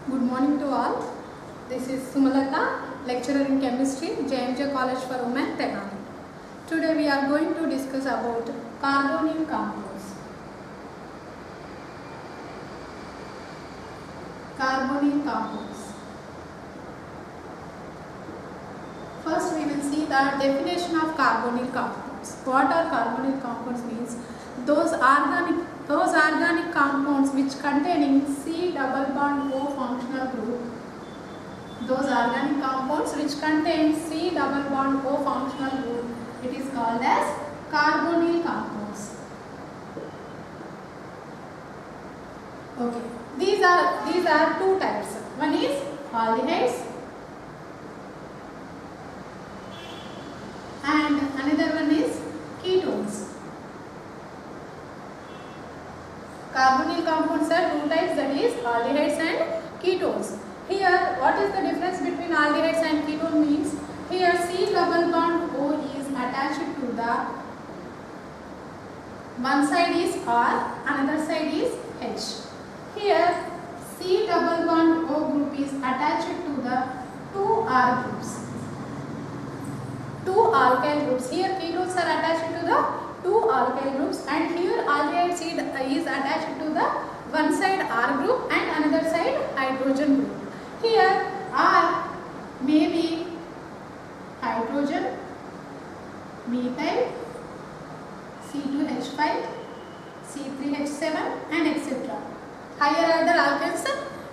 Good morning to all. This is Sumalata, lecturer in chemistry, JMJ College for Women, Tenali. Today we are going to discuss about carbonyl compounds. Carbonyl compounds. First we will see the definition of carbonyl compounds. What are carbonyl compounds means? Those organic compounds which containing C double bond O functional group. Those organic compounds which contain C double bond O functional group, it is called as carbonyl compounds. Okay, these are two types. One is aldehydes and another one is ketones. Carbonyl compounds are two types, that is aldehydes and ketones. Here, what is the difference between aldehydes and ketone means? Here C double bond O is attached to the one side is R, another side is H. Here C double bond O group is attached to the two R groups, two alkyl groups. Here ketones are attached to the two alkyl groups, and here aldehyde is attached to the one side R group and another side hydrogen group. Here R may be hydrogen, methyl, C2H5, C3H7 and etc. Higher order alkyls,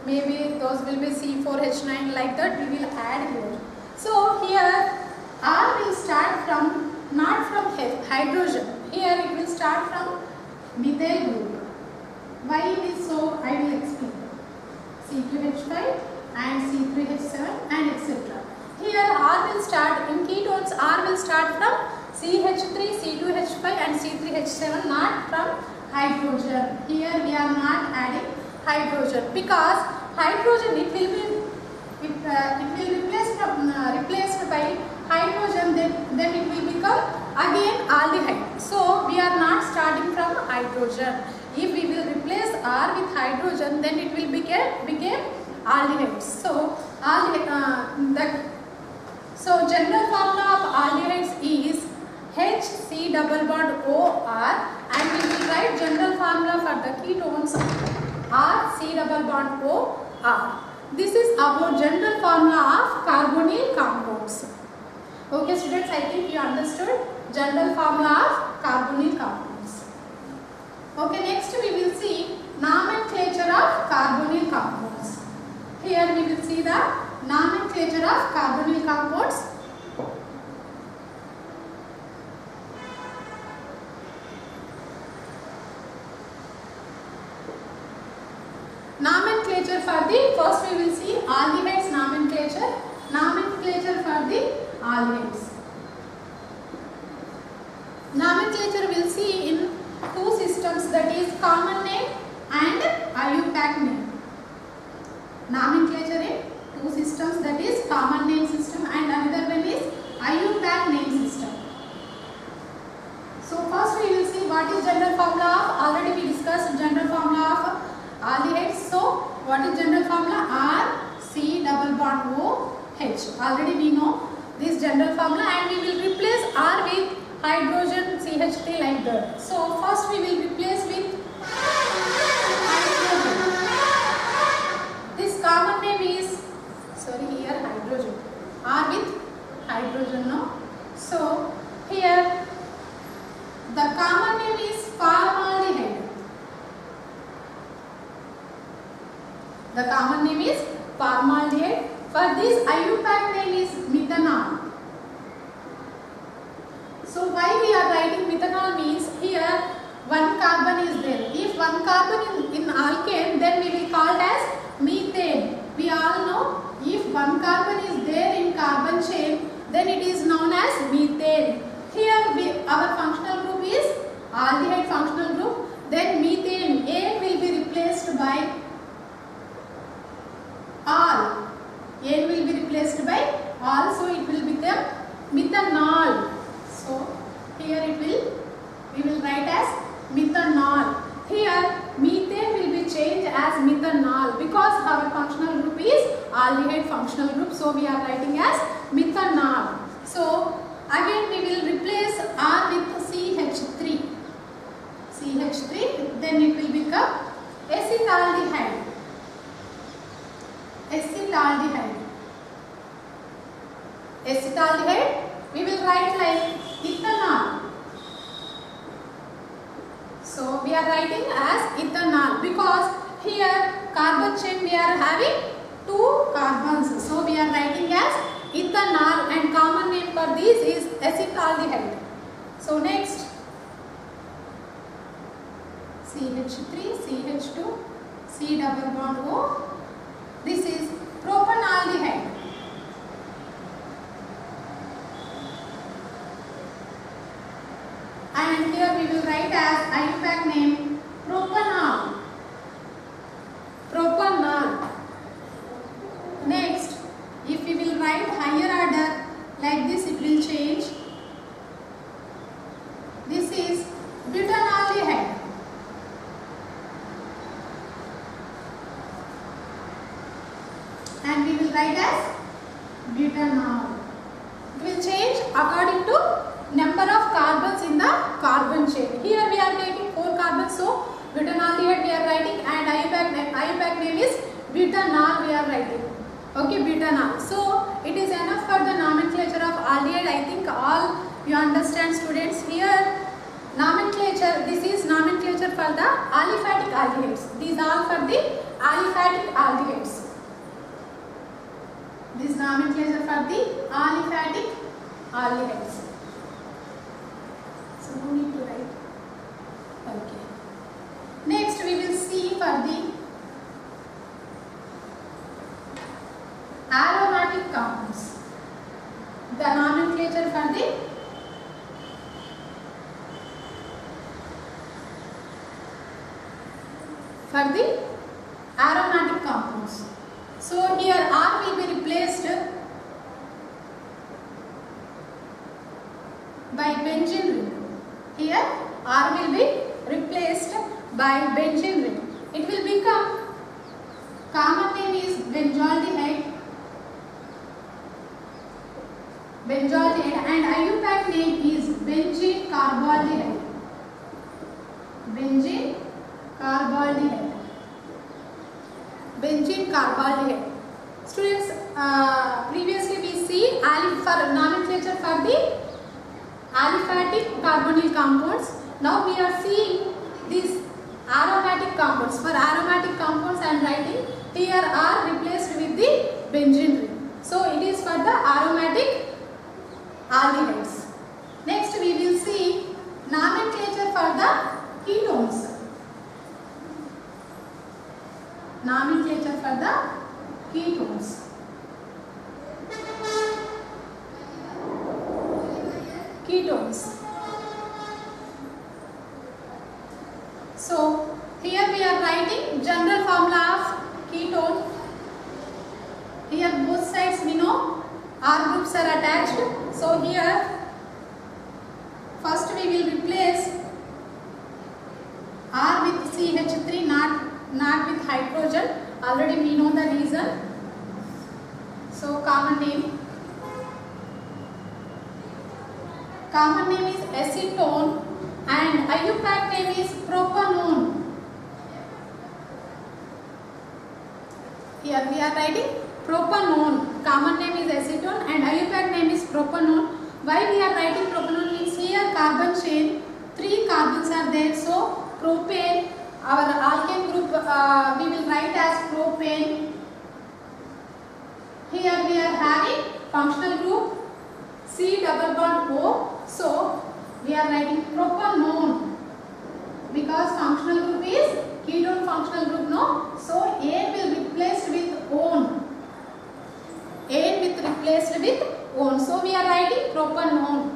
maybe those will be C4H9, like that we will add here. So here R will start from not from hydrogen. Here it will start from methyl group. Why it is so, I will explain. C2H5 and C3H7 and etc. Here R will start, in ketones R will start from CH3, C2H5 and C3H7, not from hydrogen. Here we are not adding hydrogen because hydrogen it will be replaced by hydrogen, then it will become again aldehyde. So we are not starting from hydrogen. If we will replace R with hydrogen, then it will become aldehydes. So general formula of aldehydes is HC double bond OR, and we will write general formula for the ketones RC double bond OR. This is about general formula of carbonyl compounds. Okay students, I think you understood general formula of carbonyl compounds. Okay, next we will see nomenclature of carbonyl compounds. Here we will see the nomenclature of carbonyl compounds. Nomenclature for the, first we will see aldehydes nomenclature. Nomenclature for the aldehydes. Nomenclature we will see in two systems, that is common name and IUPAC name. Nomenclature in two systems, that is common name system and another one is IUPAC name system. So first we will see what is general formula of, already we discussed general formula of aldehydes. So what is general formula? R, C double bond O, H. Already we know this general formula, and we will replace R with hydrogen CH3 like that. So first we will replace with hydrogen. This common name is, sorry, here hydrogen. R with hydrogen, no? So here the common name is formaldehyde. The common name is formaldehyde. For this IUPAC name is methanol. So why we are writing methanol means here one carbon is there. If one carbon is in alkane, then we will call it as methane. We all know if one carbon is there in carbon chain, then it is known as methane. Here our functional group is aldehyde functional group. Then methane, A will be replaced by all. A will be replaced by all, so it will become methanol. So here we will write as methanol. Here methane will be changed as methanol because our functional group aldehyde functional group. So we are writing as methanol. So again we will replace R with CH3. CH3, then it will become acetaldehyde. Acetaldehyde. Acetaldehyde, we will write like ethanol. So we are writing as ethanol because here carbon chain we are having 2 carbons. So we are writing as ethanol, and common name for this is acetaldehyde. So next CH3, CH2, C double bond O. This is propanaldehyde. And here we will write as IUPAC name propanol. Propanol. Next, if we will write higher order like this, it will change. This is butanaldehyde. And we will write as butanol. It will change according to number of carbons in the carbon chain. Here we are taking 4 carbons, so butanaldehyde we are writing, and IUPAC name is butanol we are writing. Okay, butanol. So it is enough for the nomenclature of aldehyde. I think all you understand, students. Here nomenclature, this is nomenclature for the aliphatic aldehydes. These are for the aliphatic aldehydes. This nomenclature for the aliphatic aldehydes. So no need to write. Okay. Next we will see for the aromatic compounds. The nomenclature for the aromatic compounds. So here R will be replaced by benzene ring. Here R will be replaced by benzene ring. It will become, common name is benzaldehyde. And IUPAC name is benzene carbaldehyde. Benzene carbaldehyde. Benzene carbaldehyde. Students, previously we see for nomenclature for the aliphatic carbonyl compounds. Now we are seeing these aromatic compounds. For aromatic compounds I am writing here are replaced with the benzene ring. So it is for the aromatic aldehydes. Next we will see nomenclature for the ketones. Nomenclature for the ketones. Ketones. So here we are writing general formula of ketone. Here both sides we know R groups are attached. So here first we will replace R with CH3, not with hydrogen. Already we know the reason. So common name is acetone, and IUPAC name is propanone. Here we are writing propanone. Common name is acetone and IUPAC name is propanone. Why we are writing propanone means here carbon chain 3 carbons are there. So propane, our alkane group we will write as propane. Here we are having functional group C double bond O. So we are writing propanone because functional group is ketone functional group, no? So A will replaced with one. A will replaced with one. So we are writing propanone.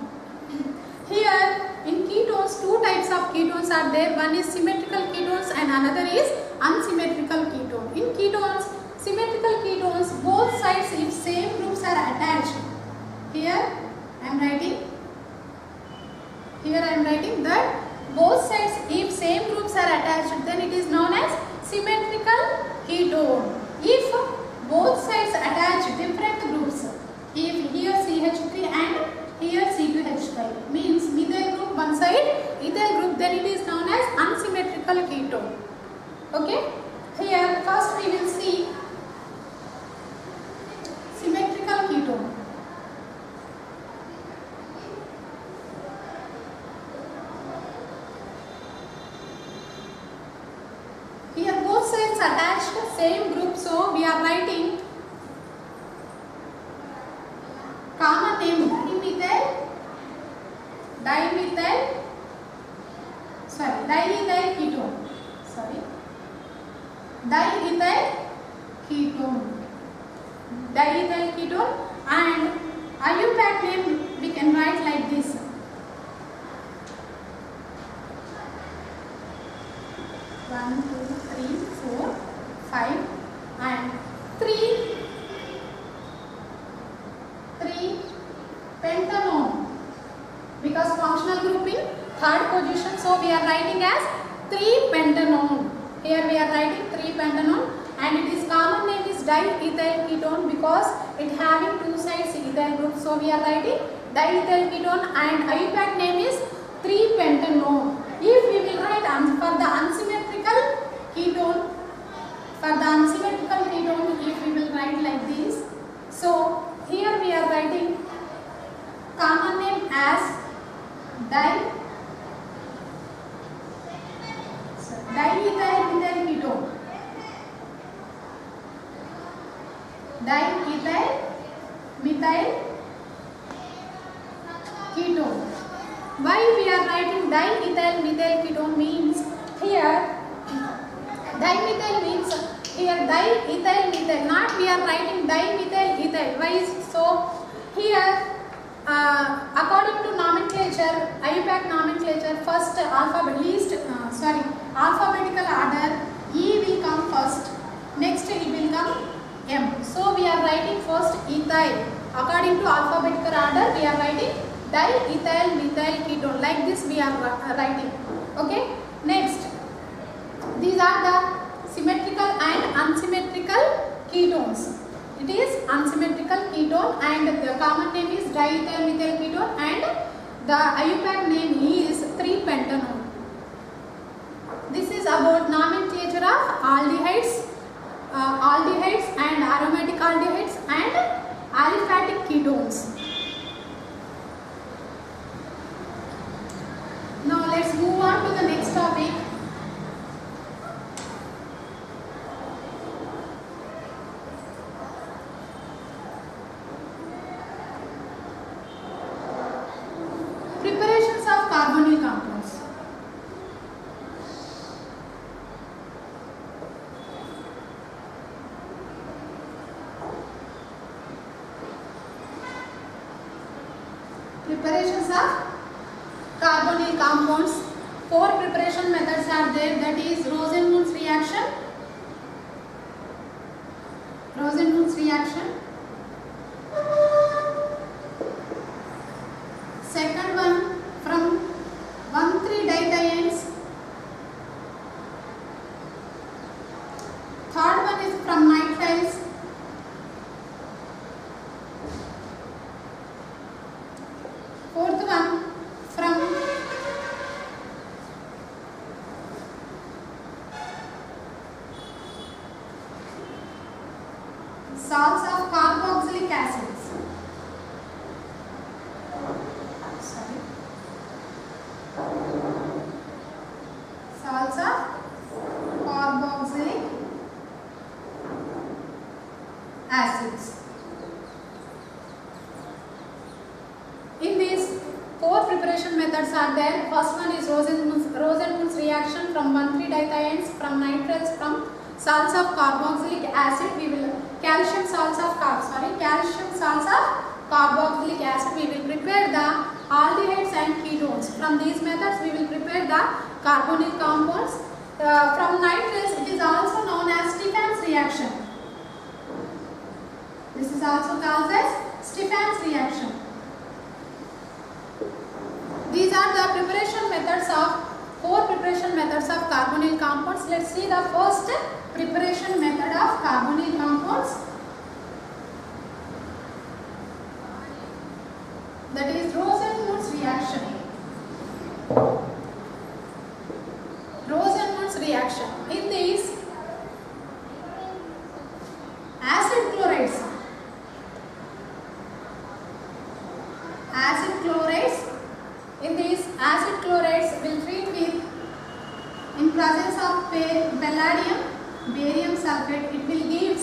Here in ketones, 2 types of ketones are there. One is symmetrical ketones and another is unsymmetrical ketone. In ketones, symmetrical ketones, both sides if same groups are attached. Here I am writing that both sides if same groups are attached, then it is known as symmetrical ketone. If both sides So we are writing common name dimethyl ketone. Diethyl ketone, and IUPAC name we can write like this. 1, 2, 3, 4, 5 and 3 pentanone, because functional grouping third position, so we are writing as 3 pentanone. Here we are writing 3 pentanone, and it is common name is diethyl ketone because it having two sides ethyl group, so we are writing diethyl ketone, and IUPAC name is 3 pentanone. If we will write for the unsymmetrical ketone, if we will write like this, so here we are writing common name as diethyl ketone. Why we are writing dimethyl ketone means here dimethyl means here diethyl, not we are writing dimethyl ethyl. Why is so? Here according to nomenclature, IUPAC nomenclature, first alphabetical order, E will come first, next it will come M. So we are writing first ethyl. According to alphabetical order, we are writing diethyl ketone. Like this we are writing. Okay. Next, these are the symmetrical and unsymmetrical ketones. It is unsymmetrical ketone, and the common name is diethyl ketone, and the IUPAC name is 3 pentanone. This is about nomenclature of aldehydes and aromatic aldehydes and aliphatic ketones. Now let's move on to the next topic. Preparations of carbonyl compounds. Preparations of carbonyl compounds. 4 preparation methods are there, that is Rosenmund's reaction, second one from 1,3-dithiones, third one is from nitriles, fourth one from salts of carboxylic acids. Salts of carboxylic acids. In these 4 preparation methods are there. First one is Rosenmund's reaction from 1,3-dithiones, from nitriles, from salts of carboxylic acid. We will calcium salts of carboxylic acid. We will prepare the aldehydes and ketones. From these methods we will prepare the carbonyl compounds. From nitriles, it is also known as Stephan's reaction. This is also called as Stephan's reaction. These are the preparation methods of 4 preparation methods of carbonyl compounds. Let's see the first preparation method of carbonyl compounds, that is Rosenmund's reaction. Rosenmund's reaction. In this, acid chlorides in these acid chlorides will treat with, in presence of palladium, barium sulfate, it will give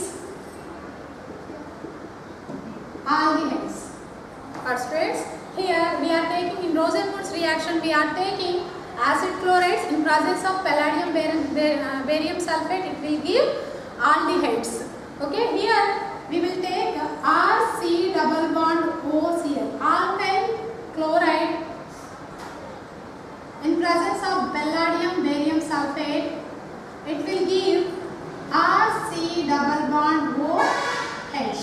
Rosenmund's reaction we are taking acid chlorides in presence of palladium barium sulfate, it will give aldehydes. Okay, here we will take RC double bond OCl, alkyl chloride in presence of palladium barium sulfate, it will give RC double bond OH.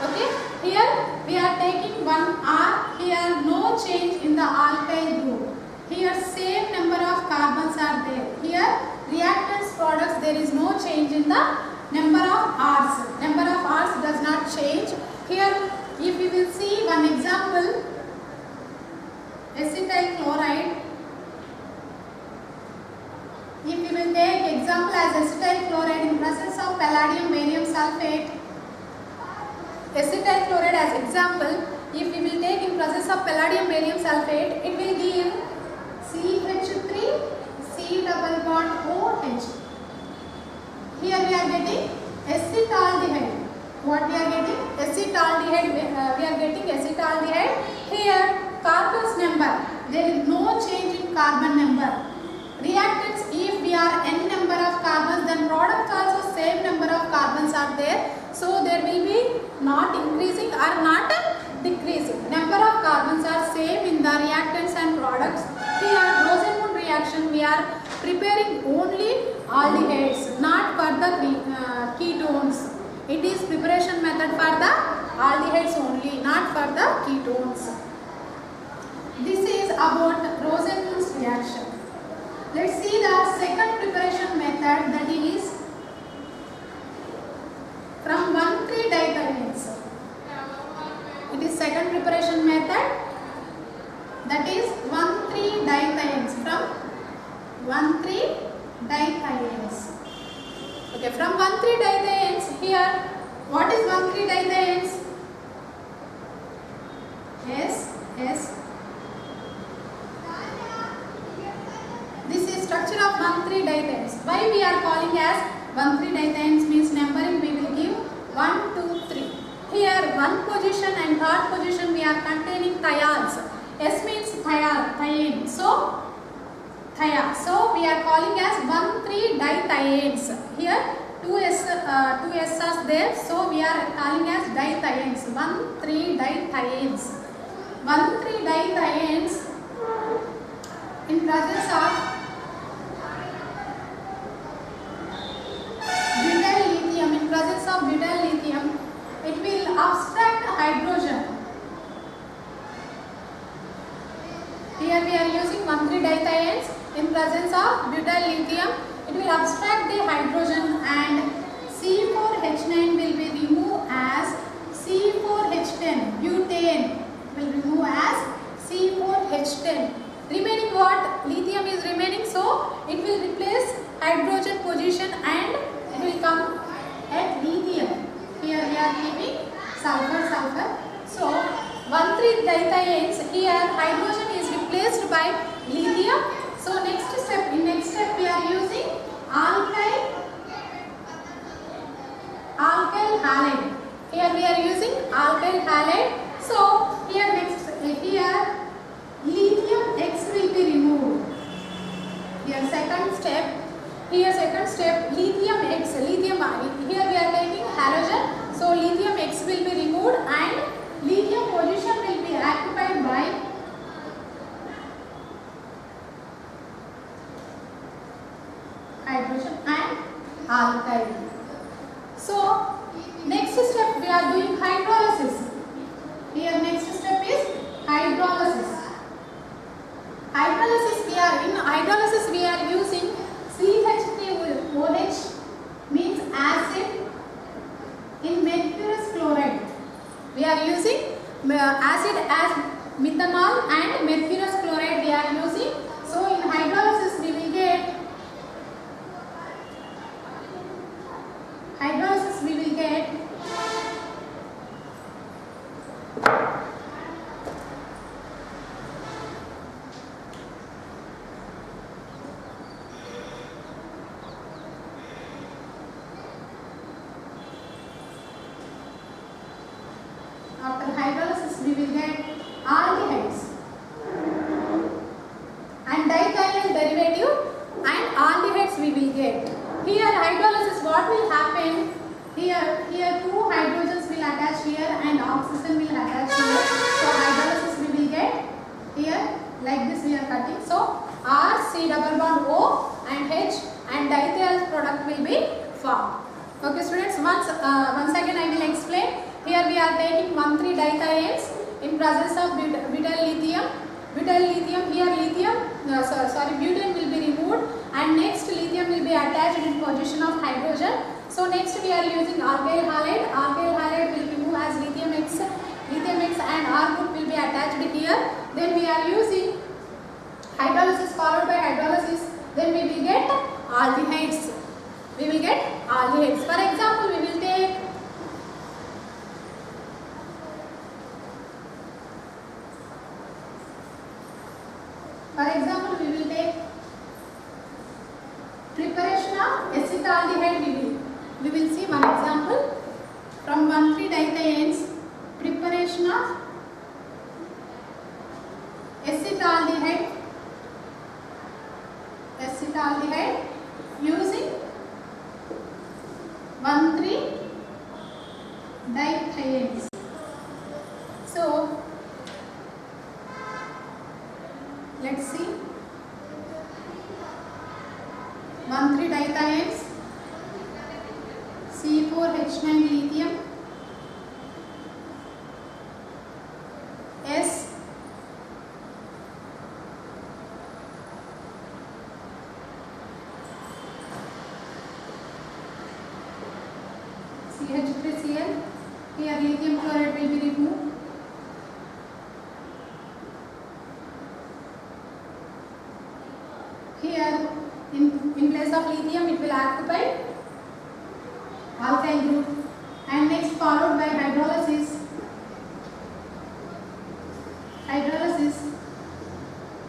Okay, here we are taking one R, here no change in the alkyl group. Here same number of carbons are there. Here reactants products there is no change in the number of R's. Number of R's does not change. Here if we will see one example, acetyl chloride. If we will take example as acetyl chloride in presence of palladium barium sulfate, acetyl chloride as example, if we will take in presence of palladium barium sulfate, it will give CH3 C double bond OH. Here we are getting acetaldehyde. What we are getting? Acetaldehyde. We are getting acetaldehyde. Here carbon's number, there is no change in carbon number. Reactants, if we are n number of carbons, then product also same number of carbons are there. So there will be not increasing or not decreasing. Number of carbons are same in the reactants and products. Here Rosenmund reaction we are preparing only aldehydes, not for the ketones. It is preparation method for the aldehydes only, not for the ketones. This is about Rosenmund's reaction. Let's see the second preparation method, that is from 1,3-dithiones. It is second preparation method, that is 1,3-dithiones, from 1,3-dithiones. Okay, from 1,3-dithiones, here what is 1,3-dithiones? Yes. This is structure of 1,3-dithiones. Why we are calling as 1,3-dithiones means numbering we will give 1, 2, 3. Here one position and third position we are containing thiols. S means thiene. So thia. So we are calling as 1,3-dithiones. Here two S are there. So we are calling as dithiones. 1,3-dithiones. 1,3-dithiones in presence of butyl lithium, in presence of butyl lithium, it will abstract hydrogen. Here we are using 1,3-dithiones in presence of butyl lithium. It will abstract the hydrogen and C4H9 will be removed as C4H10. Butane will remove as C4H10. Remaining what? Lithium is remaining, so it will replace hydrogen position and it will come at lithium. Here we are leaving sulfur. So 1,3-dithiones, here hydrogen is replaced by lithium. So in next step we are using alkyl halide. Here we are using alkyl halide. So here lithium X will be removed. Here second step, lithium X, here we are taking halogen. So lithium X will be removed and lithium position will be occupied by hydrogen and alkyl. So next step we are doing hydrolysis. Here next step is hydrolysis. Hydrolysis we are using CH3OH means acid in mercurous chloride. We are using acid as methanol and mercurous chloride we are using. So in hydrolysis we will get after hydrolysis we will get aldehydes. oxygen will attach here. So hydrolysis we will get here like this we are cutting. So R C double bond O and H and diethyl product will be formed. Okay students, once again I will explain. Here we are taking 1,3 dithiones in presence of butyl lithium. Butyl lithium, here lithium, butane will be removed and next lithium will be attached in position of hydrogen. So next we are using alkyl halide. Alkyl halide will be moved as lithium X and R group will be attached here. Then we are using hydrolysis followed by hydrolysis. Then we will get aldehydes. We will get aldehydes. For example, we will take preparation of acetaldehyde. We will see one example from 1,3 dithiones. Preparation of acetaldehyde using 1,3 dithiones. So let's see 1,3 dithiones, C4H9 lithium, S CH3Cl. Here lithium chloride will be removed. Here in place of lithium it will occupy alkyl group and next followed by hydrolysis.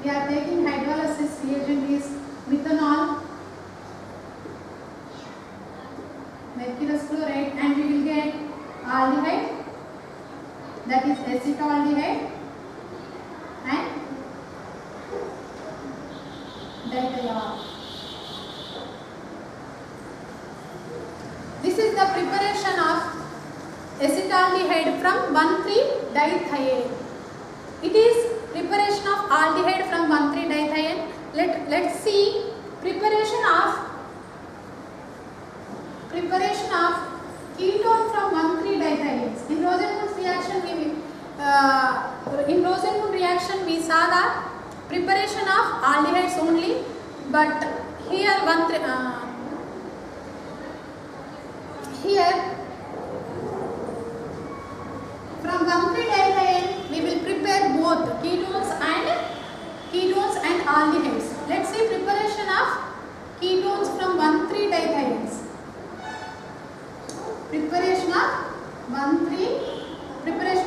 We are taking hydrolysis reagent is methanol, mercurous chloride and we will get aldehyde, that is acetaldehyde and diethyl. This is the preparation of acetaldehyde from 1,3 dithione. It is preparation of aldehyde from 1,3 dithione. Let's see preparation of ketone from 1,3 dithiones. In Rosenmund reaction we saw the preparation of aldehydes only, but here from 1,3 dithione we will prepare both ketones and aldehydes. Let's see preparation of ketones from 1,3 dithiones. Preparation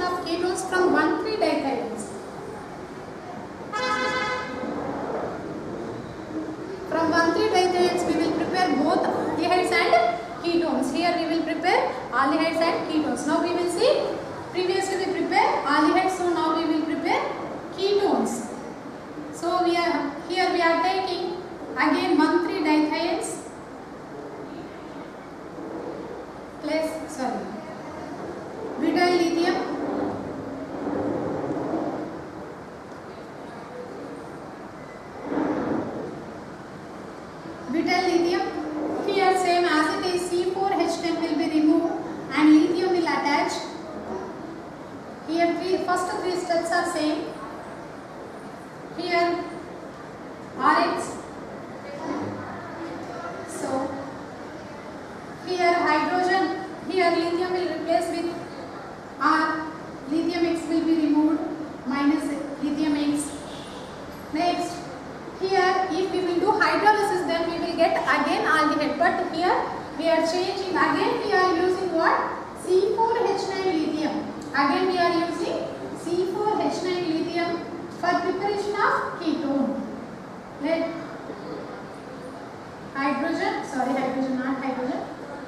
of ketones from 1,3 dithiones. From 1,3 dithiones we will prepare both aldehydes and ketones. Here we will prepare aldehydes and ketones. Now we will see, previously we prepared aldehydes, so now we will prepare ketones. So we are taking again 1,3 dithiones plus butyl lithium, here same as it is, C4H10 will be removed and lithium will attach. Here first three steps are same. Here RX, so here hydrogen, here lithium will replace with R, lithium X will be removed minus lithium X. Next, here if we will do hydrolysis then we will get again aldehyde, but here we are changing, again we are using what? C4H9 lithium. Again we are using C4H9 lithium for preparation of ketone. Let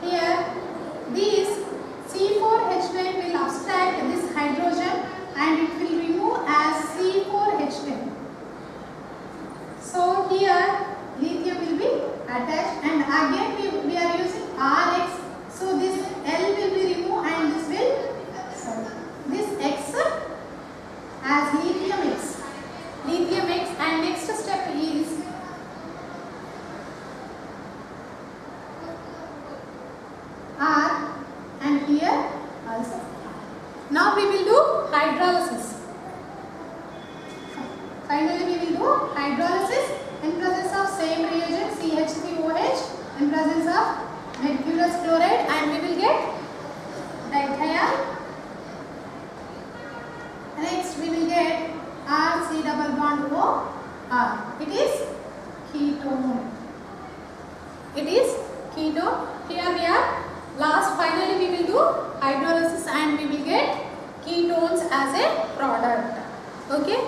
Here this C4H9 will abstract this hydrogen and it will remove as C4H10. So here lithium will be attached and again we are using RX. So this also. Now we will do hydrolysis. Finally we will do hydrolysis in presence of same reagent CH3OH in presence of mercurous chloride, and we will get dithiol. Next we will get RC double bond OR. It is ketone. It is ketone. Here we are. Last, finally we will do hydrolysis and we will get ketones as a product. Okay.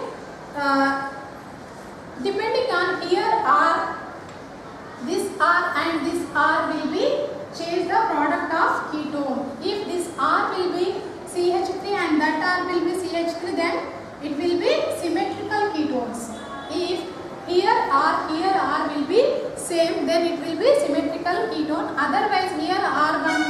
Depending on here R, this R and this R will be change the product of ketone. If this R will be CH3 and that R will be CH3, then it will be symmetrical ketones. If here R will be same, then it will be symmetrical ketone. Otherwise here R one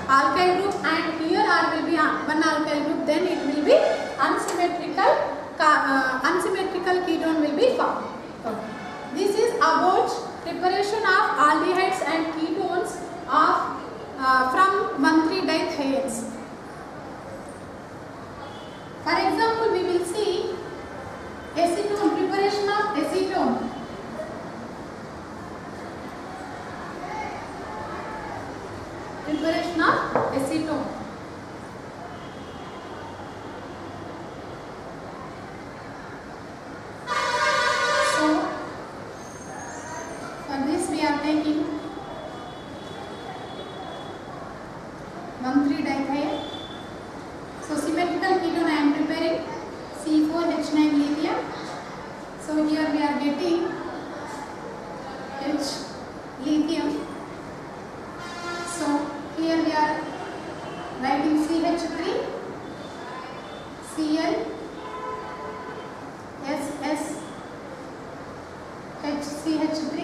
alkyl group and here R will be one alkyl group, then it will be unsymmetrical. Unsymmetrical ketone will be formed. Okay. This is about preparation of aldehydes and ketones of from 1,3-dithiones. For example, we will see acetone, preparation of acetone. Preparation of acetone. So, for this we are taking 1,3-dithione. So, symmetrical ketone I am preparing C4H9 lithium. So, here we are getting H lithium. So, here we are writing CH3, Cl, SS, HCH3.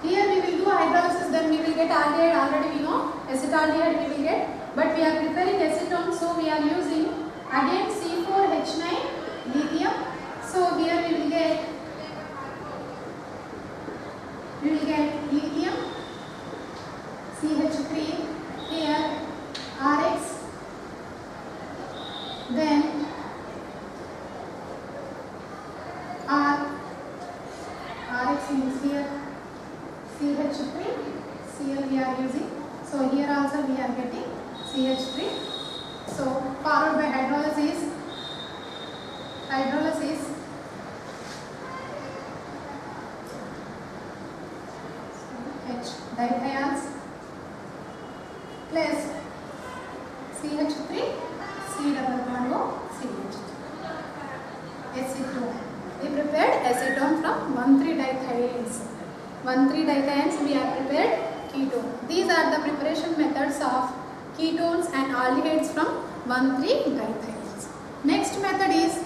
Here we will do hydrolysis, then we will get aldehyde. Already we know acetaldehyde we will get, but we are preparing acetone, so we are using again C4H9 lithium. So here we will get lithium, CH3, here RX, then RX means here CH3, Cl we are using. So here also we are getting CH3. So followed by hydrolysis. H dithiols plus CH3, C double bond O, CH3. Acetone. We prepared acetone from 1,3-dithiones. 1,3-dithiones we are prepared ketone. These are the preparation methods of ketones and aldehydes from 1,3-dithiones. Next method is